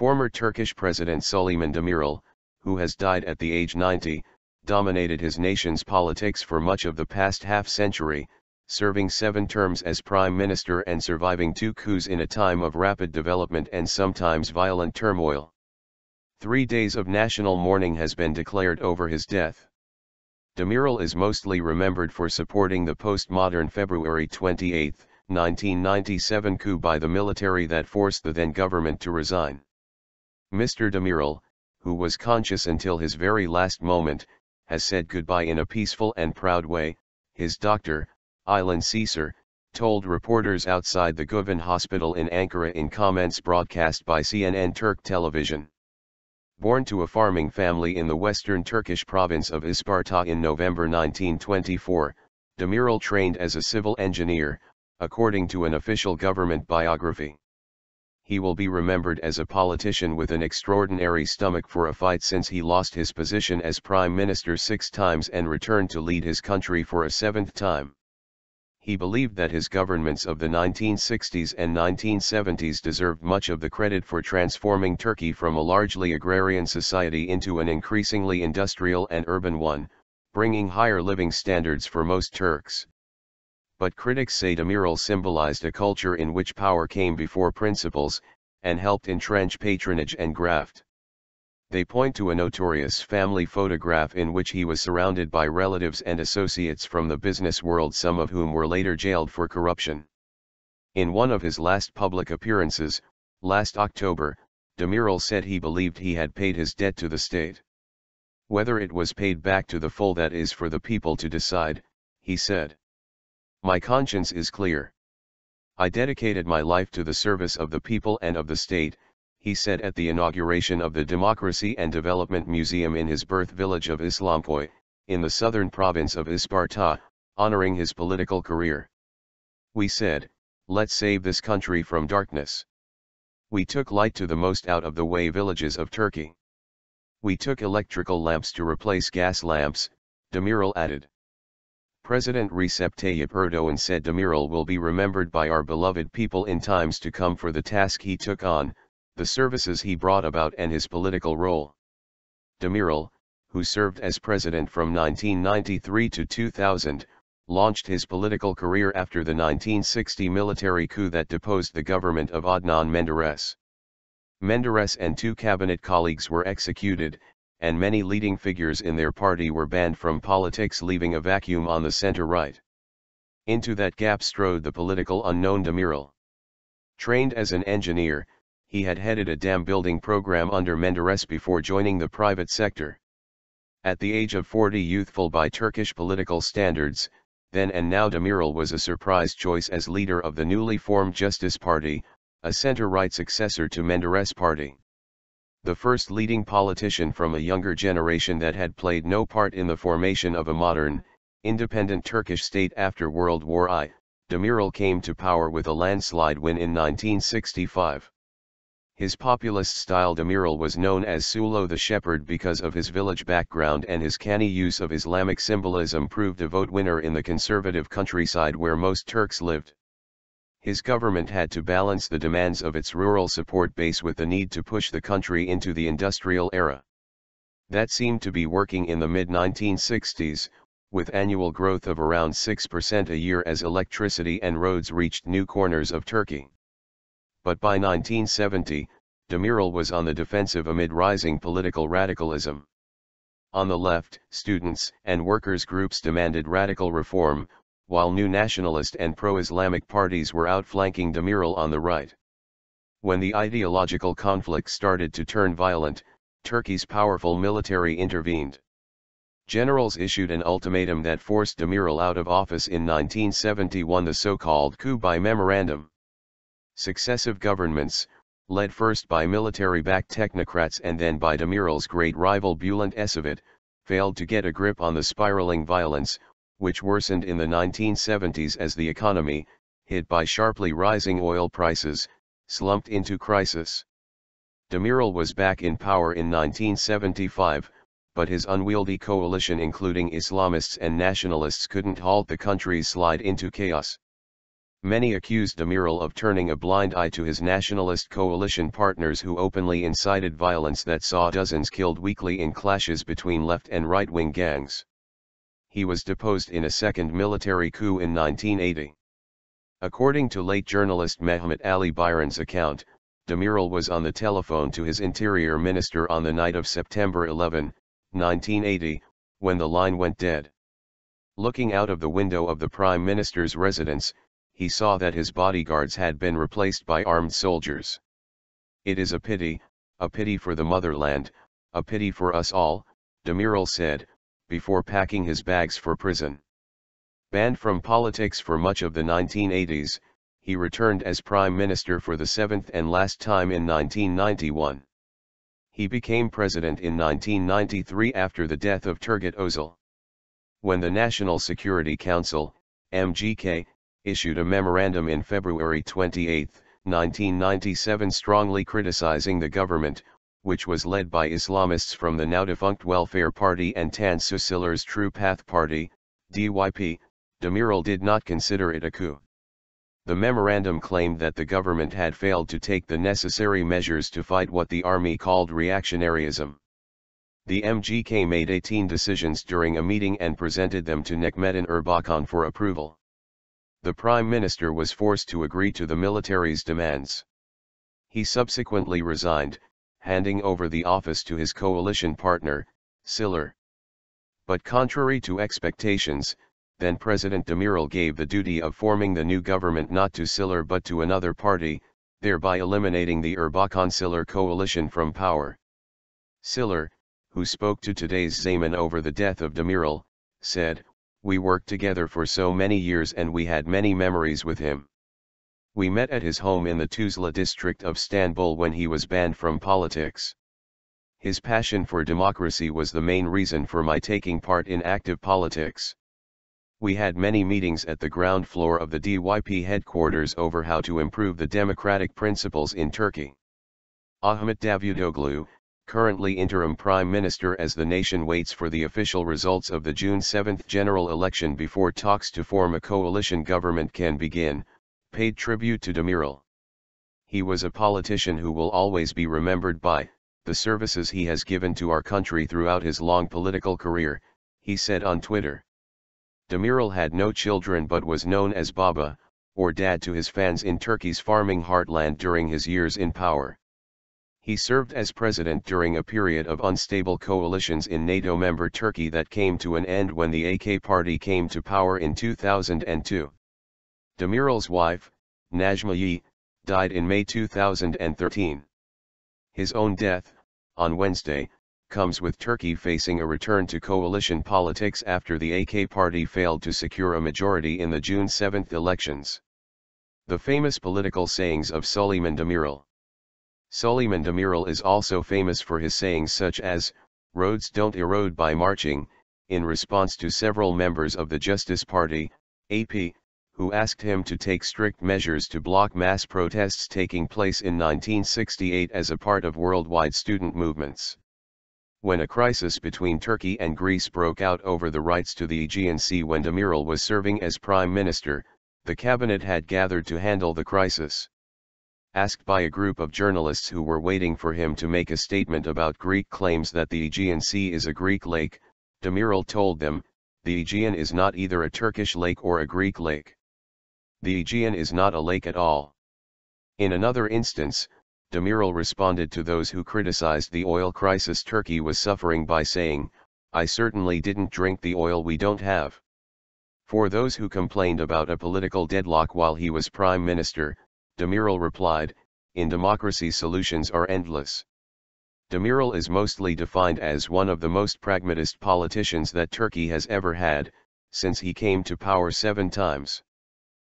Former Turkish President Süleyman Demirel, who has died at the age 90, dominated his nation's politics for much of the past half-century, serving 7 terms as prime minister and surviving 2 coups in a time of rapid development and sometimes violent turmoil. 3 days of national mourning has been declared over his death. Demirel is mostly remembered for supporting the postmodern February 28, 1997 coup by the military that forced the then government to resign. Mr. Demirel, who was conscious until his very last moment, has said goodbye in a peaceful and proud way. His doctor, Aylin Cesur, told reporters outside the Guven Hospital in Ankara in comments broadcast by CNN Turk television. Born to a farming family in the western Turkish province of Isparta in November 1924, Demirel trained as a civil engineer, according to an official government biography. He will be remembered as a politician with an extraordinary stomach for a fight, since he lost his position as prime minister 6 times and returned to lead his country for a 7th time. He believed that his governments of the 1960s and 1970s deserved much of the credit for transforming Turkey from a largely agrarian society into an increasingly industrial and urban one, bringing higher living standards for most Turks. But critics say Demirel symbolized a culture in which power came before principles, and helped entrench patronage and graft. They point to a notorious family photograph in which he was surrounded by relatives and associates from the business world, some of whom were later jailed for corruption. In one of his last public appearances, last October, Demirel said he believed he had paid his debt to the state. Whether it was paid back to the full, that is for the people to decide, he said. My conscience is clear. I dedicated my life to the service of the people and of the state, he said at the inauguration of the Democracy and Development Museum in his birth village of Islamköy, in the southern province of Isparta, honoring his political career. We said, let's save this country from darkness. We took light to the most out-of-the-way villages of Turkey. We took electrical lamps to replace gas lamps, Demirel added. President Recep Tayyip Erdogan said Demirel will be remembered by our beloved people in times to come for the task he took on, the services he brought about, and his political role. Demirel, who served as president from 1993 to 2000, launched his political career after the 1960 military coup that deposed the government of Adnan Menderes. Menderes and 2 cabinet colleagues were executed, and many leading figures in their party were banned from politics, leaving a vacuum on the center-right. Into that gap strode the political unknown Demirel. Trained as an engineer, he had headed a dam building program under Menderes before joining the private sector. At the age of 40, youthful by Turkish political standards, then and now, Demirel was a surprise choice as leader of the newly formed Justice Party, a center-right successor to Menderes' party. The first leading politician from a younger generation that had played no part in the formation of a modern, independent Turkish state after World War I, Demirel came to power with a landslide win in 1965. His populist style, Demirel was known as Sulo the Shepherd because of his village background, and his canny use of Islamic symbolism proved a vote winner in the conservative countryside where most Turks lived. His government had to balance the demands of its rural support base with the need to push the country into the industrial era. That seemed to be working in the mid-1960s, with annual growth of around 6% a year as electricity and roads reached new corners of Turkey. But by 1970, Demirel was on the defensive amid rising political radicalism. On the left, students and workers' groups demanded radical reform, while new nationalist and pro-Islamic parties were outflanking Demirel on the right. When the ideological conflict started to turn violent, Turkey's powerful military intervened. Generals issued an ultimatum that forced Demirel out of office in 1971, the so-called coup by memorandum. Successive governments, led first by military-backed technocrats and then by Demirel's great rival Bülent Ecevit, failed to get a grip on the spiraling violence, which worsened in the 1970s as the economy, hit by sharply rising oil prices, slumped into crisis. Demirel was back in power in 1975, but his unwieldy coalition, including Islamists and nationalists, couldn't halt the country's slide into chaos. Many accused Demirel of turning a blind eye to his nationalist coalition partners who openly incited violence that saw dozens killed weekly in clashes between left and right-wing gangs. He was deposed in a second military coup in 1980. According to late journalist Mehmet Ali Bayram's account, Demirel was on the telephone to his interior minister on the night of September 11, 1980, when the line went dead. Looking out of the window of the prime minister's residence, he saw that his bodyguards had been replaced by armed soldiers. "It is a pity for the motherland, a pity for us all," Demirel said, before packing his bags for prison. Banned from politics for much of the 1980s, he returned as prime minister for the seventh and last time in 1991. He became president in 1993 after the death of Turgut Özal. When the National Security Council, MGK, issued a memorandum in February 28, 1997 strongly criticizing the government, which was led by Islamists from the now-defunct Welfare Party and Tansu Çiller's True Path Party, DYP, Demirel did not consider it a coup. The memorandum claimed that the government had failed to take the necessary measures to fight what the army called reactionaryism. The MGK made 18 decisions during a meeting and presented them to Necmettin Erbakan for approval. The prime minister was forced to agree to the military's demands. He subsequently resigned, handing over the office to his coalition partner, Çiller. But contrary to expectations, then President Demirel gave the duty of forming the new government not to Çiller but to another party, thereby eliminating the Erbakan-Çiller coalition from power. Çiller, who spoke to today's Zaman over the death of Demirel, said, "We worked together for so many years and we had many memories with him. We met at his home in the Tuzla district of Istanbul when he was banned from politics. His passion for democracy was the main reason for my taking part in active politics. We had many meetings at the ground floor of the DYP headquarters over how to improve the democratic principles in Turkey." Ahmet Davutoglu, currently interim prime minister as the nation waits for the official results of the June 7 general election before talks to form a coalition government can begin, paid tribute to Demirel. "He was a politician who will always be remembered by the services he has given to our country throughout his long political career," he said on Twitter. Demirel had no children but was known as Baba, or Dad to his fans in Turkey's farming heartland during his years in power. He served as president during a period of unstable coalitions in NATO member Turkey that came to an end when the AK party came to power in 2002. Demirel's wife, Najma Yi, died in May 2013. His own death, on Wednesday, comes with Turkey facing a return to coalition politics after the AK party failed to secure a majority in the June 7 elections. The famous political sayings of Süleyman Demirel. Süleyman Demirel is also famous for his sayings such as, "Roads don't erode by marching," in response to several members of the Justice Party, AP, who asked him to take strict measures to block mass protests taking place in 1968 as a part of worldwide student movements. When a crisis between Turkey and Greece broke out over the rights to the Aegean Sea when Demirel was serving as prime minister, the cabinet had gathered to handle the crisis. Asked by a group of journalists who were waiting for him to make a statement about Greek claims that the Aegean Sea is a Greek lake, Demirel told them, "The Aegean is not either a Turkish lake or a Greek lake. The Aegean is not a lake at all." In another instance, Demirel responded to those who criticized the oil crisis Turkey was suffering by saying, "I certainly didn't drink the oil we don't have." For those who complained about a political deadlock while he was prime minister, Demirel replied, "In democracy solutions are endless." Demirel is mostly defined as one of the most pragmatist politicians that Turkey has ever had, since he came to power 7 times.